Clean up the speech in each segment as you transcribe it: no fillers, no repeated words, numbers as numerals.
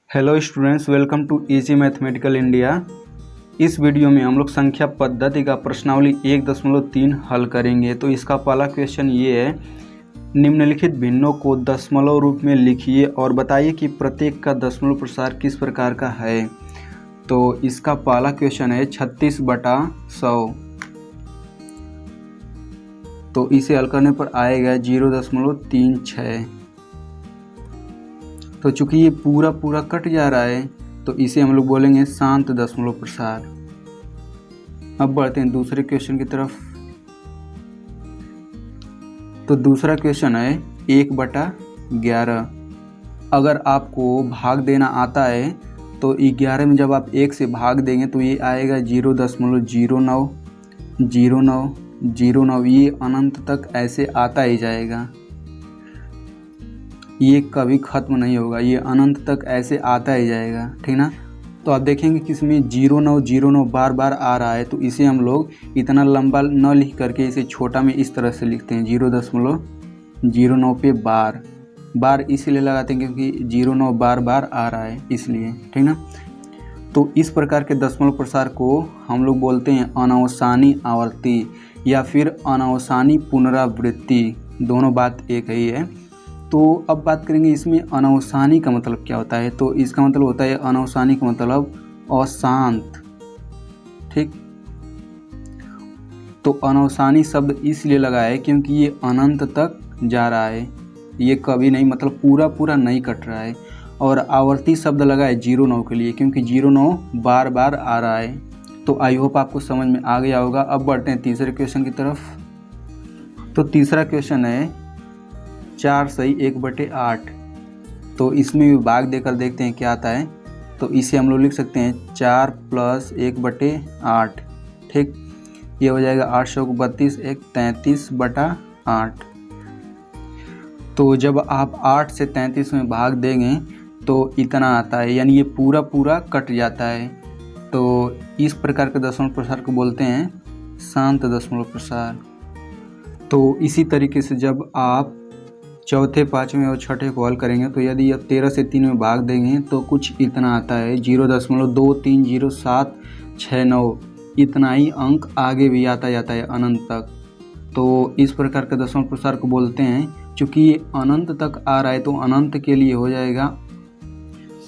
Hello students, welcome to easy mathematical India. इस video में हम लोग संख्या पद्धति का प्रश्नावली 1.3 हल करेंगे। तो इसका पहला क्वेश्चन ये है, निम्नलिखित भिन्नों को दशमलव रूप में लिखिए और बताइए कि प्रत्येक का दशमलव प्रसार किस प्रकार का है। तो इसका पहला क्वेश्चन है 36/100। तो इसे हल करने पर आएगा 0.36। तो चूंकि ये पूरा कट जा रहा है तो इसे हम लोग बोलेंगे शांत दशमलव प्रसार। अब बढ़ते हैं दूसरे क्वेश्चन की तरफ। तो दूसरा क्वेश्चन है 1/11। अगर आपको भाग देना आता है तो 11 में जब आप 1 से भाग देंगे तो ये आएगा 0.090909। ये अनंत तक ऐसे आता ही जाएगा, ये कभी ख़त्म नहीं होगा, ये अनंत तक ऐसे आता ही जाएगा, ठीक ना। तो आप देखेंगे कि इसमें 0909 बार बार आ रहा है, तो इसे हम लोग इतना लंबा न लिख करके इसे छोटा में इस तरह से लिखते हैं 0.09 पे बार इसलिए लगाते हैं क्योंकि 09 बार बार आ रहा है इसलिए, ठीक ना। तो इस प्रकार के दशमलव प्रसार को हम लोग बोलते हैं अनावसानी आवर्ती या फिर अनावसानी पुनरावृत्ति, दोनों बात एक ही है। तो अब बात करेंगे इसमें अनावसानी का मतलब क्या होता है। तो इसका मतलब होता है, अनावसानी का मतलब अशांत, ठीक। तो अनावसानी शब्द इसलिए लगा है क्योंकि ये अनंत तक जा रहा है, ये कभी नहीं, मतलब पूरा नहीं कट रहा है। और आवर्ती शब्द लगा है 09 के लिए क्योंकि 09 बार बार आ रहा है। तो आई होप आपको समझ में आ गया होगा। अब बढ़ते हैं तीसरे क्वेश्चन की तरफ। तो तीसरा क्वेश्चन है 4 सही 1/8। तो इसमें भी भाग देकर देखते हैं क्या आता है। तो इसे हम लोग लिख सकते हैं 4 + 1/8, ठीक। ये हो जाएगा 8 × 32 = 33/8। तो जब आप 8 से 33 में भाग देंगे तो इतना आता है, यानी ये पूरा कट जाता है। तो इस प्रकार के दशमलव प्रसार को बोलते हैं शांत दशमलव प्रसार। तो इसी तरीके से जब आप चौथे, पाँचवें और छठे को हल करेंगे तो यदि आप 13 से 3 में भाग देंगे तो कुछ इतना आता है 0.230769। इतना ही अंक आगे भी आता जाता है अनंत तक। तो इस प्रकार के दशमलव प्रसार को बोलते हैं। चूँकि ये अनंत तक आ रहा है तो अनंत के लिए हो जाएगा,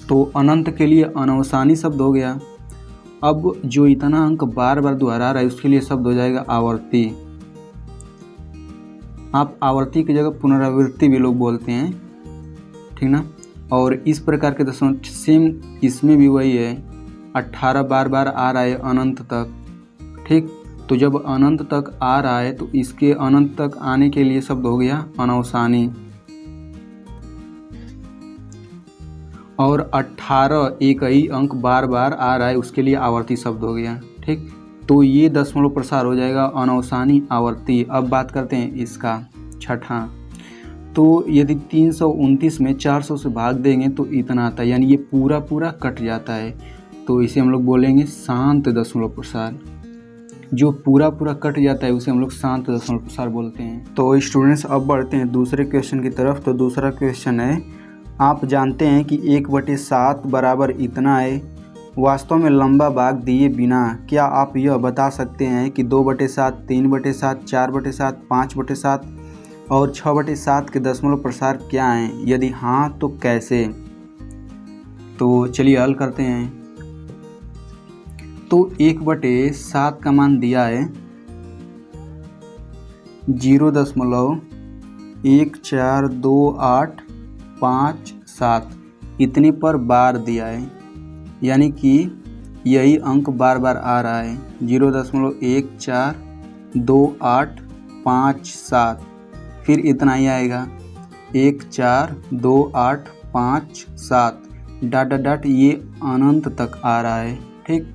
तो अनंत के लिए अनावसानी शब्द हो गया। अब जो इतना अंक बार बार दोहरा रहा है उसके लिए शब्द हो जाएगा आवर्ती। आप आवर्ती की जगह पुनरावृत्ति भी लोग बोलते हैं, ठीक ना। और इस प्रकार के दशमलव सेम इसमें भी वही है, 18 बार बार आ रहा है अनंत तक, ठीक। तो जब अनंत तक आ रहा है तो इसके अनंत तक आने के लिए शब्द हो गया अनावसानी। और 18 एक ही अंक बार बार आ रहा है उसके लिए आवर्ती शब्द हो गया, ठीक। तो ये दशमलव प्रसार हो जाएगा अनावसानी आवर्ती। अब बात करते हैं इसका छठा। तो यदि 329 में 400 से भाग देंगे तो इतना आता है, यानी ये पूरा कट जाता है। तो इसे हम लोग बोलेंगे शांत दशमलव प्रसार। जो पूरा कट जाता है उसे हम लोग शांत दशमलव प्रसार बोलते हैं। तो स्टूडेंट्स अब बढ़ते हैं दूसरे क्वेश्चन की तरफ। तो दूसरा क्वेश्चन है, आप जानते हैं कि 1/7 बराबर इतना है। वास्तव में लंबा भाग दिए बिना क्या आप यह बता सकते हैं कि 2/7, 3/7, 4/7, 5/7 और 6/7 के दशमलव प्रसार क्या हैं? यदि हाँ तो कैसे? तो चलिए हल करते हैं। तो 1/7 का मान दिया है 0.142857, इतने पर बार दिया है, यानी कि यही अंक बार बार आ रहा है 0.142857, फिर इतना ही आएगा 142857 ... ये अनंत तक आ रहा है, ठीक।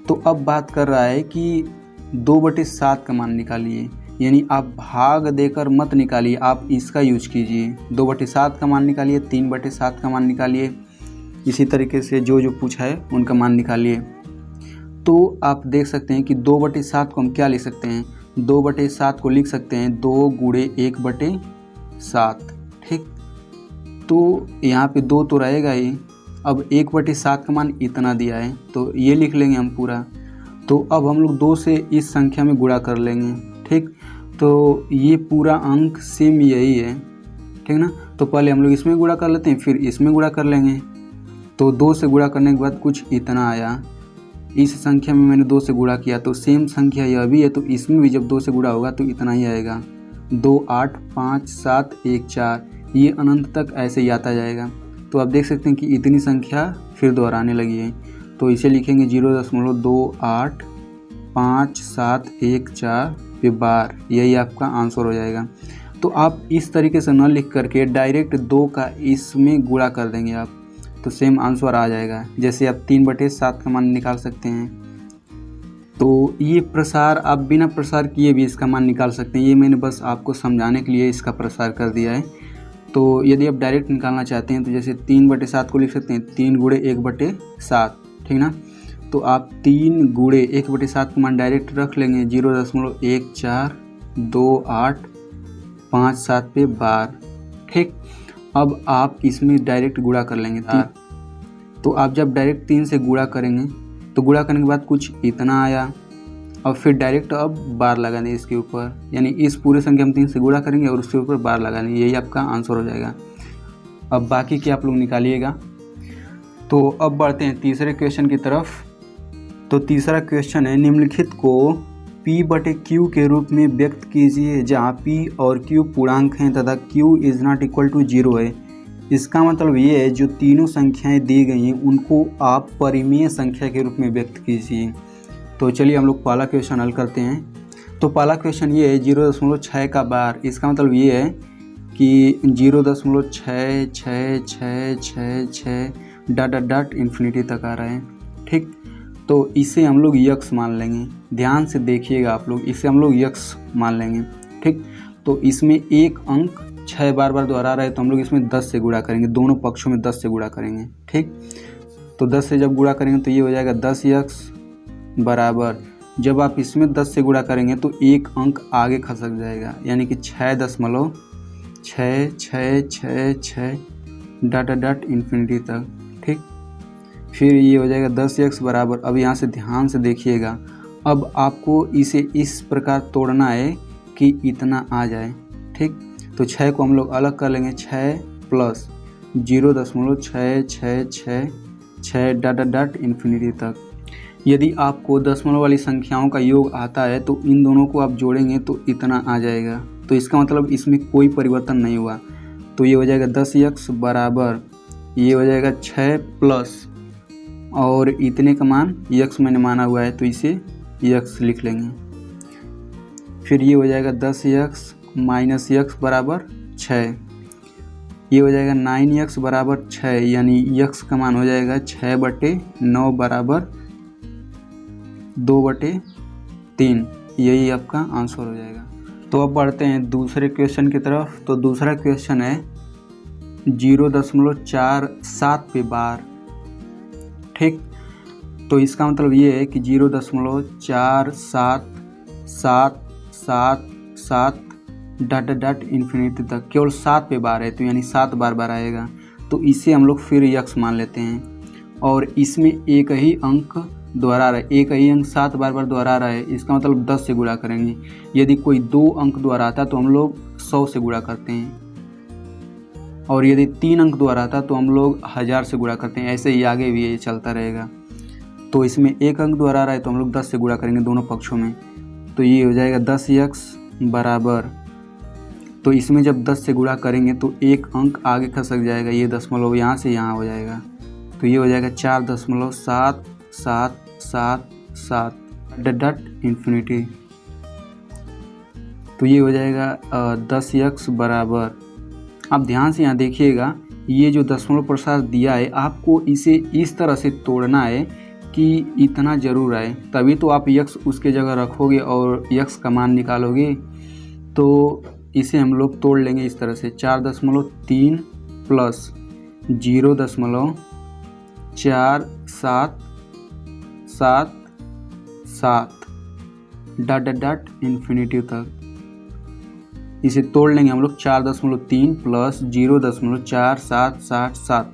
तो अब बात कर रहा है कि 2/7 का मान निकालिए, यानी आप भाग देकर मत निकालिए, आप इसका यूज कीजिए। 2/7 का मान निकालिए, 3/7 का मान निकालिए, इसी तरीके से जो पूछा है उनका मान निकालिए। तो आप देख सकते हैं कि 2/7 को हम क्या लिख सकते हैं, 2/7 को लिख सकते हैं 2 × 1/7, ठीक। तो यहाँ पे 2 तो रहेगा ही, अब 1/7 का मान इतना दिया है तो ये लिख लेंगे हम पूरा। तो अब हम लोग 2 से इस संख्या में गुणा कर लेंगे, ठीक। तो ये पूरा अंक सेम यही है, ठीक ना। तो पहले हम लोग इसमें गुणा कर लेते हैं, फिर इसमें गुणा कर लेंगे। तो 2 से गुणा करने के बाद कुछ इतना आया। इस संख्या में मैंने 2 से गुणा किया तो सेम संख्या यह भी है, तो इसमें भी जब 2 से गुणा होगा तो इतना ही आएगा। 2 8 5 7 1 4, ये अनंत तक ऐसे ही आता जाएगा। तो आप देख सकते हैं कि इतनी संख्या फिर दोहराने लगी है। तो इसे लिखेंगे 0.285714 पे बार, यही आपका आंसर हो जाएगा। तो आप इस तरीके से न लिख करके डायरेक्ट 2 का इसमें गुणा कर देंगे आप, तो सेम आंसर आ जाएगा। जैसे आप 3/7 का मान निकाल सकते हैं। तो ये प्रसार आप बिना प्रसार किए भी इसका मान निकाल सकते हैं। ये मैंने बस आपको समझाने के लिए इसका प्रसार कर दिया है। तो यदि आप डायरेक्ट निकालना चाहते हैं तो जैसे 3/7 को लिख सकते हैं 3 गुणे 1/7, ठीक ना। तो आप 3 गुणे 1/7 का मान डायरेक्ट रख लेंगे 0.142857 पे बार, ठीक। अब आप इसमें डायरेक्ट गुणा कर लेंगे। तो आप जब डायरेक्ट 3 से गुणा करेंगे तो गुणा करने के बाद कुछ इतना आया, और फिर डायरेक्ट अब बार लगा दें इसके ऊपर, यानी इस पूरे संख्या हम 3 से गुणा करेंगे और उसके ऊपर बार लगा देंगे, यही आपका आंसर हो जाएगा। अब बाकी के आप लोग निकालिएगा। तो अब बढ़ते हैं तीसरे क्वेश्चन की तरफ। तो तीसरा क्वेश्चन है, निम्नलिखित को P/Q के रूप में व्यक्त कीजिए जहाँ P और Q पूर्णांक हैं तथा Q is not equal to 0 है। इसका मतलब ये है जो तीनों संख्याएं दी गई हैं उनको आप परिमेय संख्या के रूप में व्यक्त कीजिए। तो चलिए हम लोग पहला क्वेश्चन हल करते हैं। तो पहला क्वेश्चन ये है 0.6 का बार। इसका मतलब ये है कि 0.6666 ... इन्फिनिटी तक आ रहा है, ठीक। तो इसे हम लोग यक्स मान लेंगे। ध्यान से देखिएगा आप लोग, इसे हम लोग यक्स मान लेंगे, ठीक। तो इसमें एक अंक 6 बार दोहरा रहा है तो हम लोग इसमें 10 से गुणा करेंगे, दोनों पक्षों में 10 से गुणा करेंगे, ठीक। तो 10 से जब गुणा करेंगे तो ये हो जाएगा 10x बराबर, जब आप इसमें 10 से गुणा करेंगे तो एक अंक आगे खसक जाएगा, यानी कि 6.666 ... इन्फिनिटी तक, ठीक। फिर ये हो जाएगा 10x बराबर, अब यहाँ से ध्यान से देखिएगा, अब आपको इसे इस प्रकार तोड़ना है कि इतना आ जाए, ठीक। तो 6 को हम लोग अलग कर लेंगे, 6 प्लस 0.666 ... इन्फिनिटी तक। यदि आपको दशमलव वाली संख्याओं का योग आता है तो इन दोनों को आप जोड़ेंगे तो इतना आ जाएगा। तो इसका मतलब इसमें कोई परिवर्तन नहीं हुआ। तो ये हो जाएगा 10x बराबर, ये हो जाएगा 6 प्लस और इतने का मान x मैंने माना हुआ है तो इसे x लिख लेंगे। फिर ये हो जाएगा 10x माइनस x बराबर 6, ये हो जाएगा 9x बराबर 6, यानी x का मान हो जाएगा 6/9 बराबर 2/3, यही आपका आंसर हो जाएगा। तो अब बढ़ते हैं दूसरे क्वेश्चन की तरफ। तो दूसरा क्वेश्चन है 0.47 पे बार, ठीक। तो इसका मतलब ये है कि 0.47777 ... इन्फिनिटी तक केवल 7 पे बार है, तो यानी 7 बार आएगा। तो इसे हम लोग फिर यक्स मान लेते हैं और इसमें एक ही अंक दोहरा रहा है, एक ही अंक 7 बार दोहरा रहा है, इसका मतलब 10 से गुणा करेंगे। यदि कोई 2 अंक दोहराता तो हम लोग 100 से गुणा करते हैं, और यदि 3 अंक दोहराता तो हम लोग 1000 से गुणा करते हैं। ऐसे ही आगे भी ये चलता रहेगा। तो इसमें एक अंक दोहरा रहा है तो हम लोग 10 से गुणा करेंगे दोनों पक्षों में। तो ये हो जाएगा 10x बराबर, तो इसमें जब 10 से गुणा करेंगे तो एक अंक आगे खसक जाएगा, ये दशमलव यहाँ से यहाँ हो जाएगा। तो ये हो जाएगा 4.7777 ... इन्फिनिटी। तो ये हो जाएगा 10x बराबर, आप ध्यान से यहाँ देखिएगा, ये जो दशमलव प्रसार दिया है आपको इसे इस तरह से तोड़ना है कि इतना जरूर आए, तभी तो आप यक्स उसके जगह रखोगे और यक्स का मान निकालोगे। तो इसे हम लोग तोड़ लेंगे इस तरह से, 4.3 प्लस 0.4777 ... इन्फिनिटी तक। इसे तोड़ लेंगे हम लोग, 4.3 प्लस 0.4777,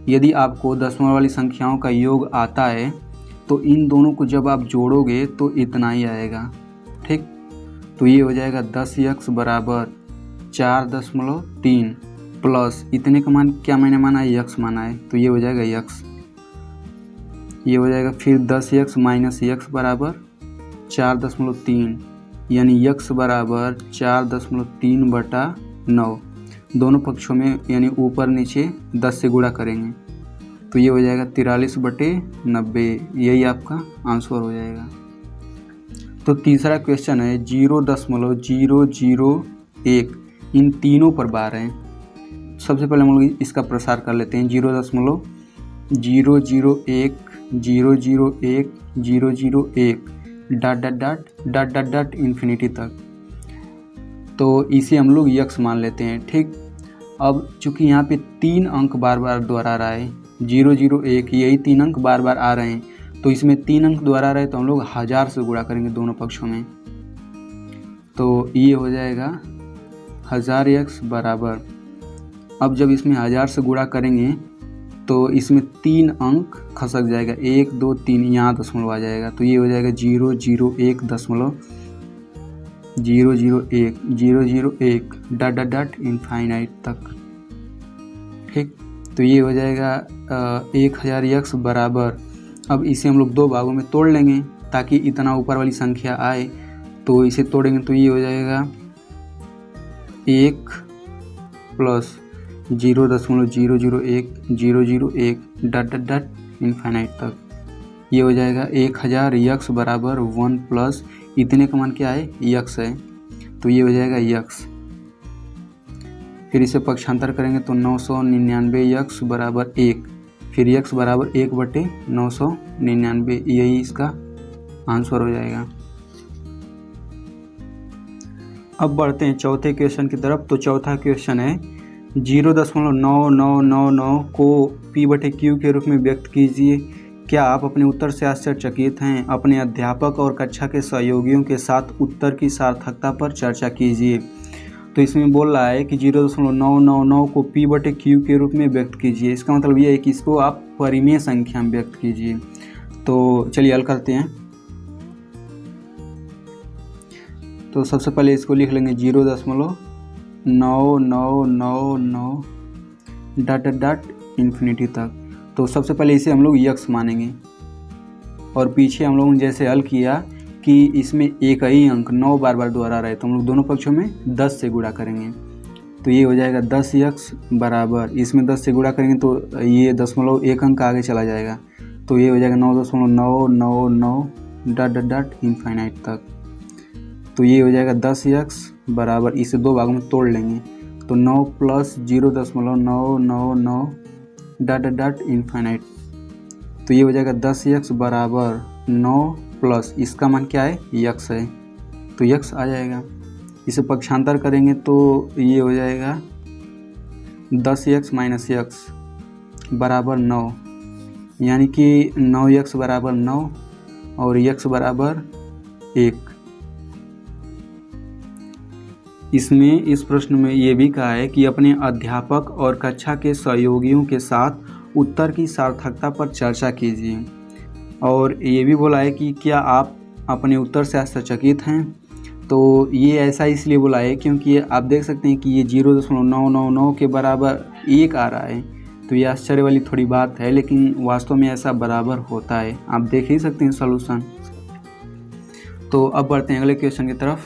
यदि आपको दशमलव वाली संख्याओं का योग आता है तो इन दोनों को जब आप जोड़ोगे तो इतना ही आएगा। ठीक, तो ये हो जाएगा 10x बराबर 4.3 प्लस इतने का मान क्या मैंने माना है, x माना है, तो ये हो जाएगा x। ये हो जाएगा फिर 10x माइनस x बराबर 4.3 यानी x बराबर 4.3/9। दोनों पक्षों में यानी ऊपर नीचे 10 से गुणा करेंगे तो ये हो जाएगा 43/90। यही आपका आंसर हो जाएगा। तो तीसरा क्वेश्चन है 0.001 इन तीनों पर बार है। सबसे पहले हम लोग इसका प्रसार कर लेते हैं 0.001 001 001 dot dot dot dot dot dot infinity तक। तो इसे हम लोग यक्स मान लेते हैं। ठीक, अब चूंकि यहाँ पे 3 अंक बार बार दोहरा रहा है 001, यही 3 अंक बार बार आ रहे हैं, तो इसमें 3 अंक दोहरा रहे तो हम लोग 1000 से गुणा करेंगे दोनों पक्षों में। तो ये हो जाएगा 1000x बराबर, अब जब इसमें 1000 से गुणा करेंगे तो इसमें 3 अंक खसक जाएगा, 1 2 3, यहाँ दशमलव आ जाएगा, तो ये हो जाएगा 001 डॉट डॉट डॉट इनफाइनाइट तक। ठीक, तो ये हो जाएगा 1000x बराबर, अब इसे हम लोग 2 भागों में तोड़ लेंगे ताकि इतना ऊपर वाली संख्या आए, तो इसे तोड़ेंगे तो ये हो जाएगा 1 plus 0.001 001 dot dot dot infinite तक। ये हो जाएगा 1000x बराबर 1 प्लस इतने का मान क्या है, x है, तो ये हो जाएगा x। फिर इसे पक्षांतर करेंगे तो 999x बराबर 1, फिर x बराबर 1/999, यही इसका आंसर हो जाएगा। अब बढ़ते हैं चौथे क्वेश्चन की तरफ। तो चौथा क्वेश्चन है 0.9999 को p/q के रूप में व्यक्त कीजिए। क्या आप अपने उत्तर से आश्चर्यचकित हैं? अपने अध्यापक और कक्षा के सहयोगियों के साथ उत्तर की सार्थकता पर चर्चा कीजिए। तो इसमें बोल रहा है कि 0.999 को p/q के रूप में व्यक्त कीजिए। इसका मतलब ये है कि इसको आप परिमेय संख्या में व्यक्त कीजिए। तो चलिए हल करते हैं। तो सबसे पहले इसको लिख लेंगे 0.9999 डॉट डॉट इन्फिनिटी तक। तो सबसे पहले इसे हम लोग यक्स मानेंगे और पीछे हम लोगों ने जैसे हल किया कि इसमें एक ही अंक 9 बार बार दोहरा रहे तो हम लोग दोनों पक्षों में 10 से गुणा करेंगे। तो ये हो जाएगा 10x बराबर, इसमें 10 से गुणा करेंगे तो ये 0.1 अंक आगे चला जाएगा, तो ये हो जाएगा 9.999 डॉट डॉट डॉट इनफाइनाइट तक। तो ये हो जाएगा 10x बराबर, इसे 2 भागों में तोड़ लेंगे तो 9 प्लस 0.999 डॉट डॉट इनफाइनाइट। तो ये हो जाएगा 10x बराबर 9 प्लस इसका मान क्या है, x है, तो x आ जाएगा। इसे पक्षांतर करेंगे तो ये हो जाएगा 10x माइनस x बराबर 9, यानी कि 9x बराबर 9 और x बराबर 1। इसमें इस प्रश्न में ये भी कहा है कि अपने अध्यापक और कक्षा के सहयोगियों के साथ उत्तर की सार्थकता पर चर्चा कीजिए। और ये भी बोला है कि क्या आप अपने उत्तर से आश्चर्यचकित हैं। तो ये ऐसा इसलिए बोला है क्योंकि आप देख सकते हैं कि ये 0.999 के बराबर 1 आ रहा है, तो ये आश्चर्य वाली थोड़ी बात है, लेकिन वास्तव में ऐसा बराबर होता है। आप देख ही सकते हैं सॉल्यूशन। तो अब बढ़ते हैं अगले क्वेश्चन की तरफ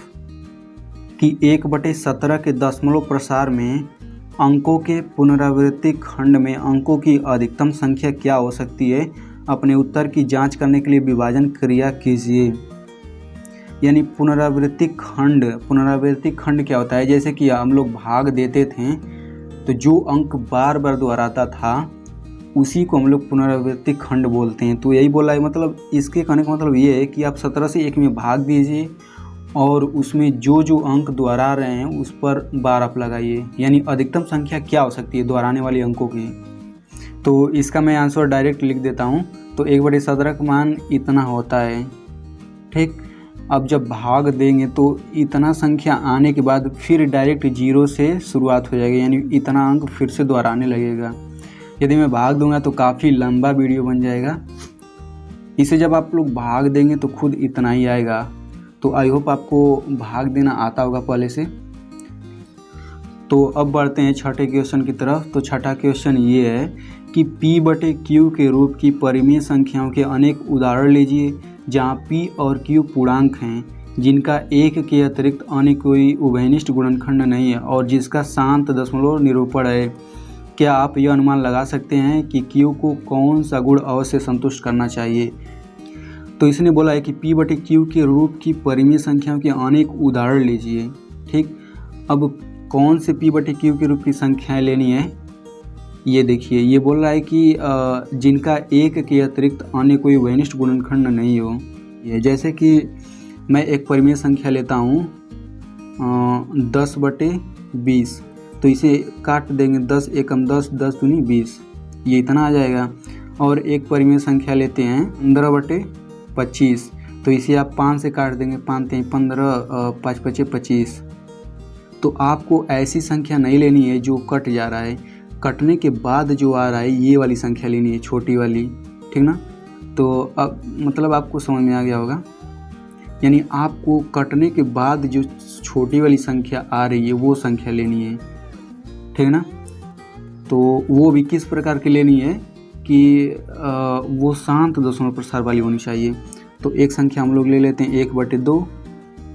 कि 1/17 के दशमलव प्रसार में अंकों के पुनरावृत्ति खंड में अंकों की अधिकतम संख्या क्या हो सकती है। अपने उत्तर की जांच करने के लिए विभाजन क्रिया कीजिए। यानी पुनरावृत्ति खंड क्या होता है, जैसे कि हम लोग भाग देते थे तो जो अंक बार बार दोहराता था उसी को हम लोग पुनरावृत्ति खंड बोलते हैं। तो यही बोला है, मतलब इसके कहने का मतलब ये है कि आप 17 से 1 में भाग दीजिए और उसमें जो जो अंक दोहरा रहे हैं उस पर बार आप लगाइए। यानी अधिकतम संख्या क्या हो सकती है दोहराने वाले अंकों की। तो इसका मैं आंसर डायरेक्ट लिख देता हूँ। तो 1/17 का मान इतना होता है। ठीक, अब जब भाग देंगे तो इतना संख्या आने के बाद फिर डायरेक्ट 0 से शुरुआत हो जाएगी, यानी इतना अंक फिर से दोहराने लगेगा। यदि मैं भाग दूंगा तो काफ़ी लंबा वीडियो बन जाएगा। इसे जब आप लोग भाग देंगे तो खुद इतना ही आएगा। तो आई होप आपको भाग देना आता होगा पहले से। तो अब बढ़ते हैं छठे क्वेश्चन की तरफ। तो छठा क्वेश्चन ये है कि P/Q के रूप की परिमेय संख्याओं के अनेक उदाहरण लीजिए जहाँ P और Q पूर्णांक हैं जिनका एक के अतिरिक्त अन्य कोई उभयनिष्ठ गुणनखंड नहीं है और जिसका शांत दशमलव निरूपण है। क्या आप यह अनुमान लगा सकते हैं कि Q को कौन सा गुण अवश्य संतुष्ट करना चाहिए? तो इसने बोला है कि P/Q के रूप की परिमेय संख्याओं के अनेक उदाहरण लीजिए। ठीक, अब कौन से P/Q के रूप की संख्याएं लेनी है ये देखिए। ये बोल रहा है कि जिनका एक के अतिरिक्त अन्य कोई उभयनिष्ठ गुणनखंड नहीं हो। ये जैसे कि मैं एक परिमेय संख्या लेता हूँ 10/20, तो इसे काट देंगे 10 एकम 10, 10 दूनी 20, ये इतना आ जाएगा। और एक परिमेय संख्या लेते हैं 15/25, तो इसे आप 5 से काट देंगे, 5 3 15, 5 5 25। तो आपको ऐसी संख्या नहीं लेनी है जो कट जा रहा है, कटने के बाद जो आ रहा है ये वाली संख्या लेनी है, छोटी वाली। ठीक ना? तो अब मतलब आपको समझ में आ गया होगा। यानी आपको कटने के बाद जो छोटी वाली संख्या आ रही है वो संख्या लेनी है। ठीक ना? तो वो भी किस प्रकार की लेनी है कि वो शांत दशमलव प्रसार वाली होनी चाहिए। तो एक संख्या हम लोग ले लेते हैं 1/2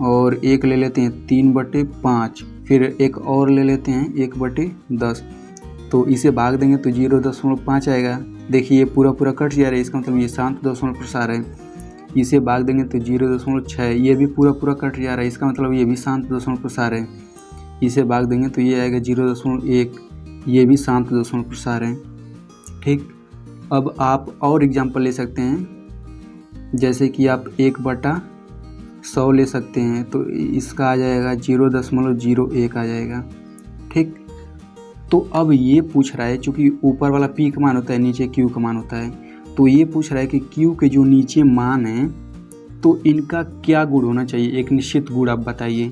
और एक ले लेते हैं 3/5, फिर एक और ले लेते हैं 1/10। तो इसे भाग देंगे तो 0.5 आएगा। देखिए ये पूरा पूरा कट जा रहा है, इसका मतलब ये शांत दशमलव प्रसार है। इसे भाग देंगे तो 0.6, ये भी पूरा पूरा कट जा रहा है, इसका मतलब ये भी शांत दशमलव प्रसार है। इसे भाग देंगे तो ये आएगा 0.1, ये भी शांत दशमलव प्रसार है। ठीक, अब आप और एग्जाम्पल ले सकते हैं, जैसे कि आप 1/100 ले सकते हैं, तो इसका आ जाएगा 0.01 आ जाएगा। ठीक, तो अब ये पूछ रहा है, चूँकि ऊपर वाला P का मान होता है, नीचे Q का मान होता है, तो ये पूछ रहा है कि Q के जो नीचे मान हैं तो इनका क्या गुण होना चाहिए, एक निश्चित गुण आप बताइए।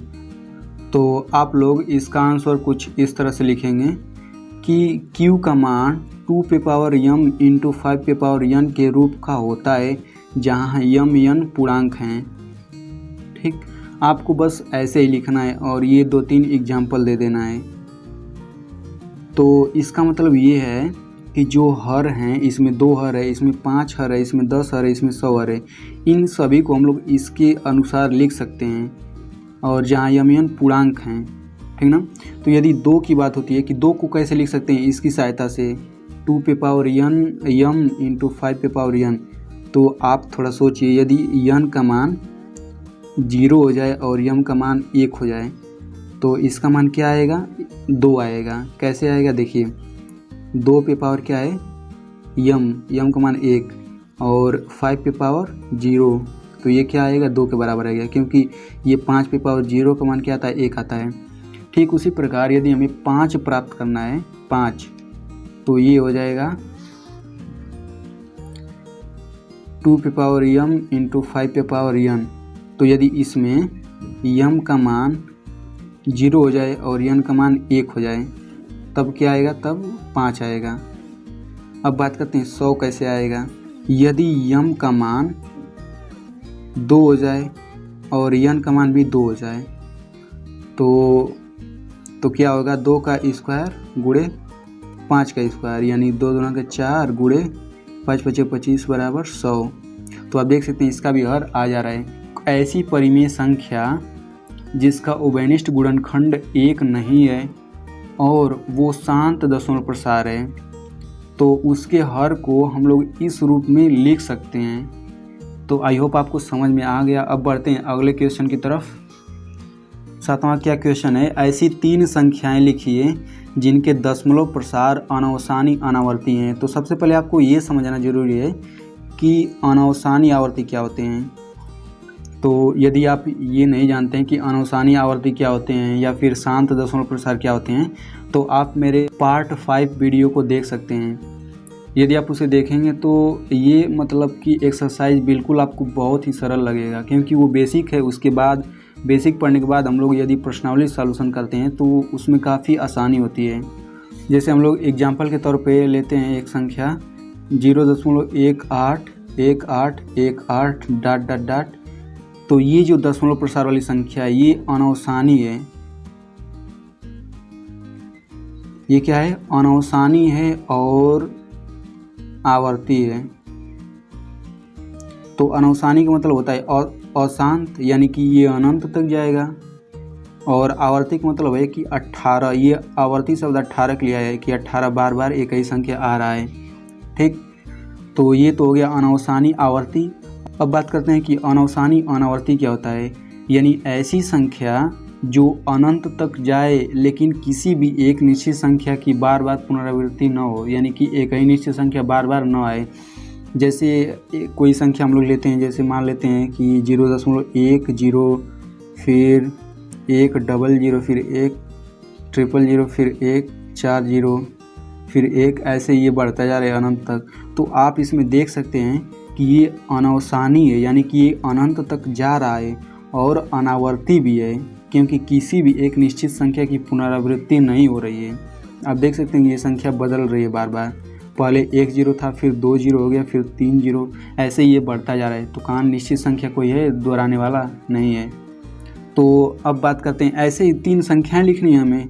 तो आप लोग इसका आंसर कुछ इस तरह से लिखेंगे कि Q का मान 2m × 5n के रूप का होता है जहाँ n पूर्णांक हैं। ठीक, आपको बस ऐसे ही लिखना है और ये 2-3 एग्जाम्पल दे देना है। तो इसका मतलब ये है कि जो हर हैं, इसमें 2 हर है, इसमें 5 हर है, इसमें 10 हर है, इसमें 100 हर है, इन सभी को हम लोग इसके अनुसार लिख सकते हैं और जहाँ n पूर्णांक हैं। ठीक ना? तो यदि 2 की बात होती है कि 2 को कैसे लिख सकते हैं, इसकी सहायता से 2m × 5n। तो आप थोड़ा सोचिए, यदि n का मान 0 हो जाए और m का मान 1 हो जाए तो इसका मान क्या आएगा, 2 आएगा। कैसे आएगा देखिए, 2 पे पावर क्या है m का मान 1 और 5 पे पावर 0, तो ये क्या आएगा, 2 के बराबर आएगा, क्योंकि ये 5 पे पावर 0 का मान क्या आता है, 1 आता है। ठीक उसी प्रकार यदि हमें 5 प्राप्त करना है, 5, तो ये हो जाएगा 2 पे पावर m × 5 पे पावर n। तो यदि इसमें m का मान 0 हो जाए और n का मान 1 हो जाए तब क्या आएगा, तब 5 आएगा। अब बात करते हैं 100 कैसे आएगा। यदि m का मान 2 हो जाए और n का मान भी 2 हो जाए तो क्या होगा, 2 का स्क्वायर गुणे 5 का स्क्वायर, यानी 2 दूना का 4 गुणे 5 5 25 बराबर 100। तो आप देख सकते हैं इसका भी हर आ जा रहा है। ऐसी परिमेय संख्या जिसका उभयनिष्ठ गुणनखंड 1 नहीं है और वो शांत दशमलव प्रसार है, तो उसके हर को हम लोग इस रूप में लिख सकते हैं। तो आई होप आपको समझ में आ गया। अब बढ़ते हैं अगले क्वेश्चन की तरफ। 7वां क्या क्वेश्चन है, ऐसी 3 संख्याएं लिखिए जिनके दशमलव प्रसार अनावसानी अनावर्ती हैं। तो सबसे पहले आपको ये समझना जरूरी है कि अनावसानी आवर्ती क्या होते हैं। तो यदि आप ये नहीं जानते हैं कि अनावसानी आवर्ती क्या होते हैं या फिर शांत दशमलव प्रसार क्या होते हैं, तो आप मेरे पार्ट 5 वीडियो को देख सकते हैं। यदि आप उसे देखेंगे तो ये मतलब कि एक्सरसाइज बिल्कुल आपको बहुत ही सरल लगेगा, क्योंकि वो बेसिक है। उसके बाद बेसिक पढ़ने के बाद हम लोग यदि प्रश्नावली सॉल्यूशन करते हैं तो उसमें काफ़ी आसानी होती है। जैसे हम लोग एग्जाम्पल के तौर पे लेते हैं एक संख्या 0.181818 डॉट डॉट डॉट। तो ये जो दशमलव प्रसार वाली संख्या है ये अनवसानी है। ये क्या है? अनवसानी है और आवर्ती है। तो अनवसानी का मतलब होता है अशांत, यानी कि ये अनंत तक जाएगा। और आवर्ती का मतलब है कि 18, ये आवर्ती शब्द 18 के लिए है कि 18 बार बार एक ही संख्या आ रहा है। ठीक, तो ये तो हो गया अनवसानी आवर्ती। अब बात करते हैं कि अनवसानी अनावर्ती क्या होता है। यानी ऐसी संख्या जो अनंत तक जाए लेकिन किसी भी एक निश्चित संख्या की बार बार पुनरावृत्ति न हो, यानी कि एक ही निश्चित संख्या बार बार न आए। जैसे कोई संख्या हम लोग लेते हैं, जैसे मान लेते हैं कि 0.10 फिर 100 फिर 100 फिर 140 फिर 1, ऐसे ये बढ़ता जा रहा है अनंत तक। तो आप इसमें देख सकते हैं कि ये अनवसानी है, यानी कि ये अनंत तक जा रहा है और अनावर्ती भी है, क्योंकि किसी भी एक निश्चित संख्या की पुनरावृत्ति नहीं हो रही है। आप देख सकते हैं ये संख्या बदल रही है बार बार। पहले 1 0 था, फिर 2 0 हो गया, फिर 3 0, ऐसे ये बढ़ता जा रहा है। तो कहाँ निश्चित संख्या कोई है, दोहराने वाला नहीं है। तो अब बात करते हैं, ऐसे ही 3 संख्याएं लिखनी है हमें,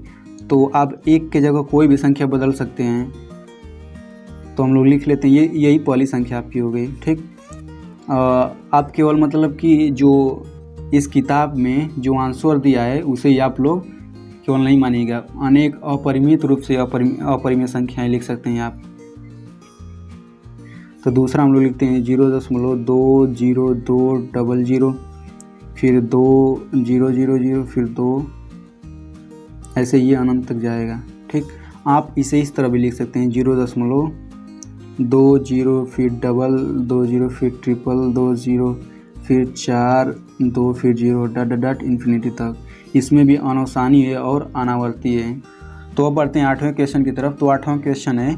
तो आप एक के जगह कोई भी संख्या बदल सकते हैं। तो हम लोग लिख लेते हैं, यही पहली संख्या आपकी हो गई। ठीक, आप केवल मतलब कि जो इस किताब में जो आंसर दिया है उसे ही आप लोग केवल नहीं मानिएगा, अनेक अपरिमित रूप से अपरिमेय संख्याएं लिख सकते हैं आप। तो दूसरा हम लोग लिखते हैं 0.202000 फिर 2 0 0 0 फिर 2, ऐसे ये अनंत तक जाएगा। ठीक, आप इसे इस तरह भी लिख सकते हैं 0.20 फिर डबल 20 फिर ट्रिपल 20 फिर 4 2 फिर 0 डॉट डॉट डॉट इन्फिनिटी तक। इसमें भी अनवसानी है और अनावर्ती है। तो अब बढ़ते हैं 8वें क्वेश्चन की तरफ। तो 8वां क्वेश्चन है,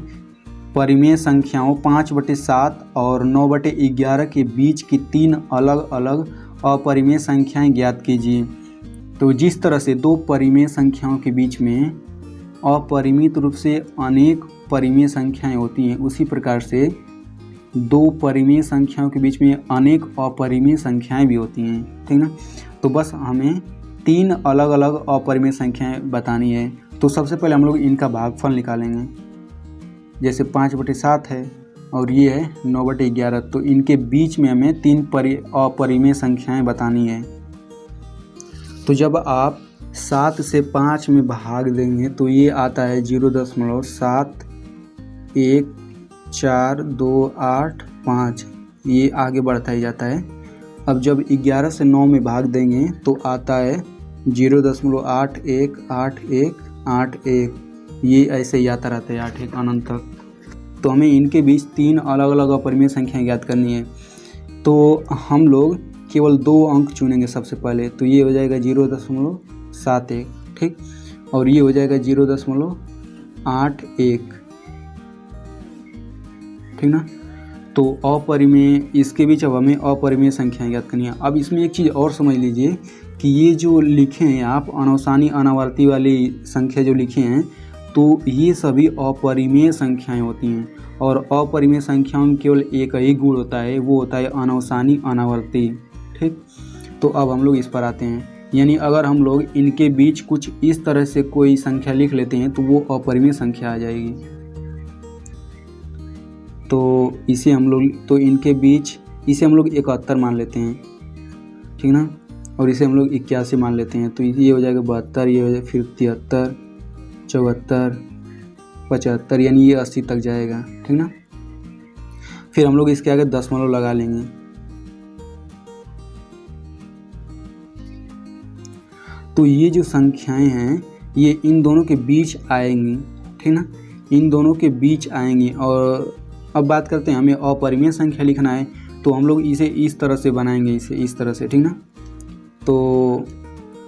परिमेय संख्याओं 5/7 और 9/11 के बीच की 3 अलग अलग अपरिमेय संख्याएं ज्ञात कीजिए। तो जिस तरह से 2 परिमेय संख्याओं के बीच में अपरिमित रूप से अनेक परिमेय संख्याएं होती हैं, उसी प्रकार से 2 परिमेय संख्याओं के बीच में अनेक अपरिमेय संख्याएं भी होती हैं। ठीक ना। तो बस हमें 3 अलग अलग अपरिमेय संख्याएं बतानी है। तो सबसे पहले हम लोग इनका भागफल निकालेंगे। जैसे 5/7 है और ये है 9/11, तो इनके बीच में हमें 3 अपरिमेय संख्याएं बतानी है। तो जब आप 7 से 5 में भाग देंगे तो ये आता है 0.714285, ये आगे बढ़ता ही जाता है। अब जब 11 से 9 में भाग देंगे तो आता है 0.818181, ये ऐसे ही आता रहता है 8 अनंत तक। तो हमें इनके बीच 3 अलग अलग अपरिमेय संख्याएं ज्ञात करनी है। तो हम लोग केवल 2 अंक चुनेंगे सबसे पहले। तो ये हो जाएगा 0.71, ठीक, और ये हो जाएगा 0.81, ठीक ना। तो अपरिमेय, इसके बीच अब हमें अपरिमेय संख्याएं ज्ञात करनी है। अब इसमें एक चीज़ और समझ लीजिए कि ये जो लिखे हैं आप अनवसानी अनावर्ती वाली संख्या जो लिखे हैं, तो ये सभी अपरिमेय संख्याएं होती हैं। और अपरिमेय संख्याओं में केवल एक ही गुण होता है, वो होता है अनवसानी अनावर्ती। ठीक, तो अब हम लोग इस पर आते हैं। यानी अगर हम लोग इनके बीच कुछ इस तरह से कोई संख्या लिख लेते हैं तो वो अपरिमेय संख्या आ जाएगी। तो इसे हम लोग, तो इनके बीच इसे हम लोग 71 मान लेते हैं, ठीक ना, और इसे हम लोग 81 मान लेते हैं। तो ये हो जाएगा 72, ये हो जाएगा फिर 73, 74, 75, यानी ये 80 तक जाएगा, ठीक ना। फिर हम लोग इसके आगे दशमलव लगा लेंगे। तो ये जो संख्याएं हैं ये इन दोनों के बीच आएंगी, ठीक ना, इन दोनों के बीच आएंगी। और अब बात करते हैं, हमें अपरिमेय संख्या लिखना है तो हम लोग इसे इस तरह से बनाएंगे, इसे इस तरह से, ठीक ना। तो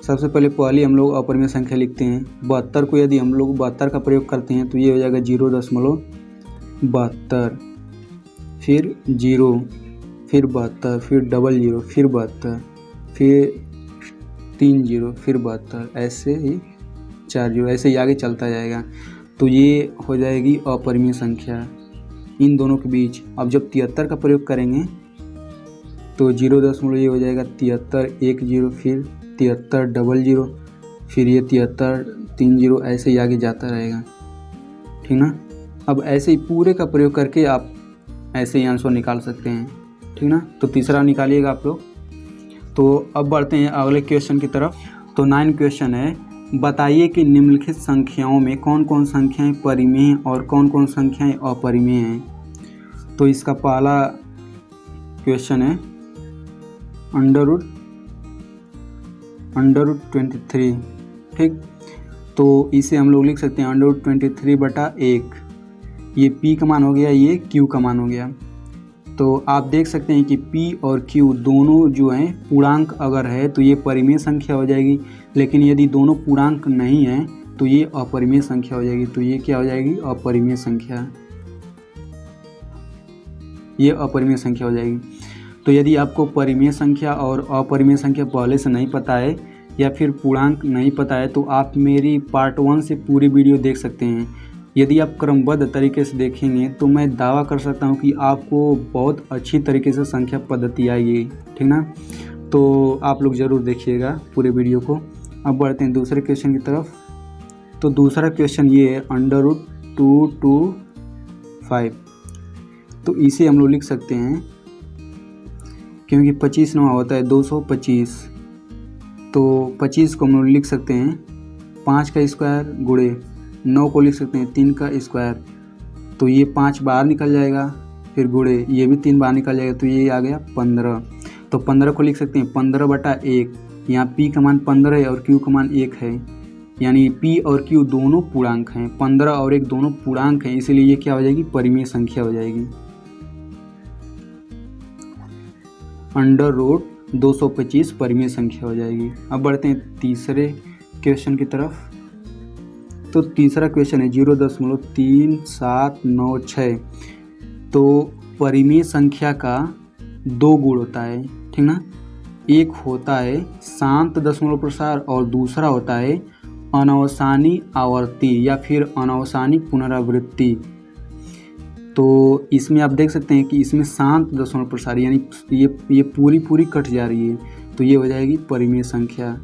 सबसे पहले हम लोग अपरिमेय संख्या लिखते हैं। 72 को यदि हम लोग 72 का प्रयोग करते हैं तो ये हो जाएगा 0.72, फिर 0, फिर 72, फिर 00, फिर 72, फिर 30, फिर 72, ऐसे ही 40, ऐसे ही आगे चलता जाएगा। तो ये हो जाएगी अपरिमेय संख्या इन दोनों के बीच। अब जब 73 का प्रयोग करेंगे तो 0 ये हो जाएगा 73 10, फिर 73 00, फिर ये 73 30, ऐसे ही आगे जाता रहेगा, ठीक ना। अब ऐसे ही पूरे का प्रयोग करके आप ऐसे ही आंसर निकाल सकते हैं, ठीक ना। तो तीसरा निकालिएगा आप लोग। तो अब बढ़ते हैं अगले क्वेश्चन की तरफ। तो 9 क्वेश्चन है, बताइए कि निम्नलिखित संख्याओं में कौन कौन संख्याएं परिमेय हैं और कौन कौन संख्याएं अपरिमेय हैं। तो इसका पहला क्वेश्चन है अंडर रूट 23, ठीक। तो इसे हम लोग लिख सकते हैं √23/1। ये p का मान हो गया, ये q का मान हो गया। तो आप देख सकते हैं कि p और q दोनों जो हैं पूर्णांक अगर है तो ये परिमेय संख्या हो जाएगी, लेकिन यदि दोनों पूर्णांक नहीं है तो ये अपरिमेय संख्या हो जाएगी। तो ये क्या हो जाएगी, अपरिमेय संख्या, ये अपरिमेय संख्या हो जाएगी। तो यदि आपको परिमेय संख्या और अपरिमेय संख्या पहले से नहीं पता है या फिर पूर्णांक नहीं पता है तो आप मेरी पार्ट 1 से पूरी वीडियो देख सकते हैं। यदि आप क्रमबद्ध तरीके से देखेंगे तो मैं दावा कर सकता हूं कि आपको बहुत अच्छी तरीके से संख्या पद्धति आएगी, ठीक ना। तो आप लोग ज़रूर देखिएगा पूरे वीडियो को। अब बढ़ते हैं दूसरे क्वेश्चन की तरफ। तो दूसरा क्वेश्चन ये है √225। तो इसे हम लोग लिख सकते हैं, क्योंकि 25 9 होता है 225, तो 25 को हम लोग लिख सकते हैं 5 का स्क्वायर गुणे 9 को लिख सकते हैं 3 का स्क्वायर। तो ये 5 बाहर निकल जाएगा, फिर गुणे ये भी 3 बाहर निकल जाएगा, तो ये आ गया 15। तो 15 को लिख सकते हैं 15/1। यहाँ p का मान 15 है और q का मान 1 है, यानी p और q दोनों पूर्णांक हैं, 15 और 1 दोनों पूर्णांक हैं, इसीलिए ये क्या हो जाएगी, परिमेय संख्या हो जाएगी। √225 परिमेय संख्या हो जाएगी। अब बढ़ते हैं तीसरे क्वेश्चन की तरफ। तो तीसरा क्वेश्चन है 0.3796। तो परिमेय संख्या का 2 गुण होता है, ठीक ना। एक होता है शांत दशमलव प्रसार और दूसरा होता है अनवसानी आवर्ती या फिर अनवसानी पुनरावृत्ति। तो इसमें आप देख सकते हैं कि इसमें शांत दशमलव प्रसार यानी ये पूरी कट जा रही है, तो ये हो जाएगी परिमेय संख्या।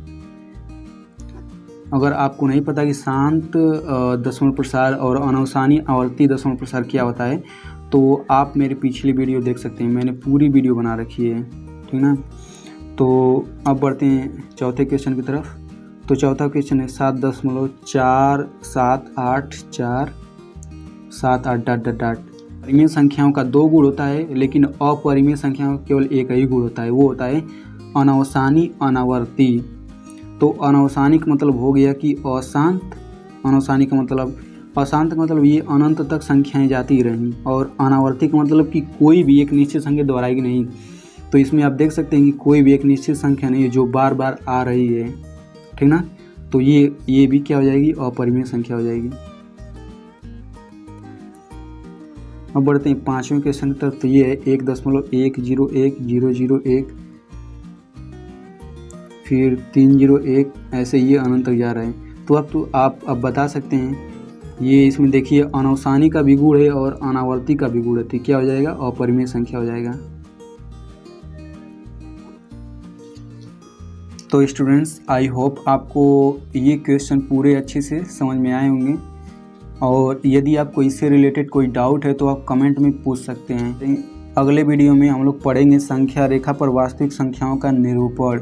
अगर आपको नहीं पता कि शांत दशमलव प्रसार और अनवसानी आवर्ती दशमलव प्रसार क्या होता है तो आप मेरी पिछली वीडियो देख सकते हैं, मैंने पूरी वीडियो बना रखी है, ठीक ना। तो अब बढ़ते हैं चौथे क्वेश्चन की तरफ। तो चौथा क्वेश्चन है 7.478478 परिमेय संख्याओं का 2 गुण होता है, लेकिन अपरिमेय संख्याओं का केवल एक ही गुण होता है, वो होता है अनवसानी अनावर्ती। तो अनवसानी का मतलब हो गया कि अशांत, अनवसानी का मतलब अशांत का मतलब ये अनंत तक संख्याएं जाती रहीं, और अनावर्ती का मतलब कि कोई भी एक निश्चित संख्या दोहराएगी नहीं। तो इसमें आप देख सकते हैं कि कोई भी एक निश्चित संख्या नहीं है जो बार बार आ रही है, ठीक ना। तो ये भी क्या हो जाएगी, अपरिमेय संख्या हो जाएगी। अब बढ़ते हैं पांचवें क्वेश्चन की तरफ। तो ये है 1.1010001, फिर 301, ऐसे ये अनंत तक जा रहा है। तो आप अब बता सकते हैं, ये इसमें देखिए अनवसानी का भी गुण है और अनावर्ती का भी गुण है, तो क्या हो जाएगा, अपरिमेय संख्या हो जाएगा। तो स्टूडेंट्स, आई होप आपको ये क्वेश्चन पूरे अच्छे से समझ में आए होंगे, और यदि आपको इससे रिलेटेड कोई डाउट है तो आप कमेंट में पूछ सकते हैं। अगले वीडियो में हम लोग पढ़ेंगे संख्या रेखा पर वास्तविक संख्याओं का निरूपण।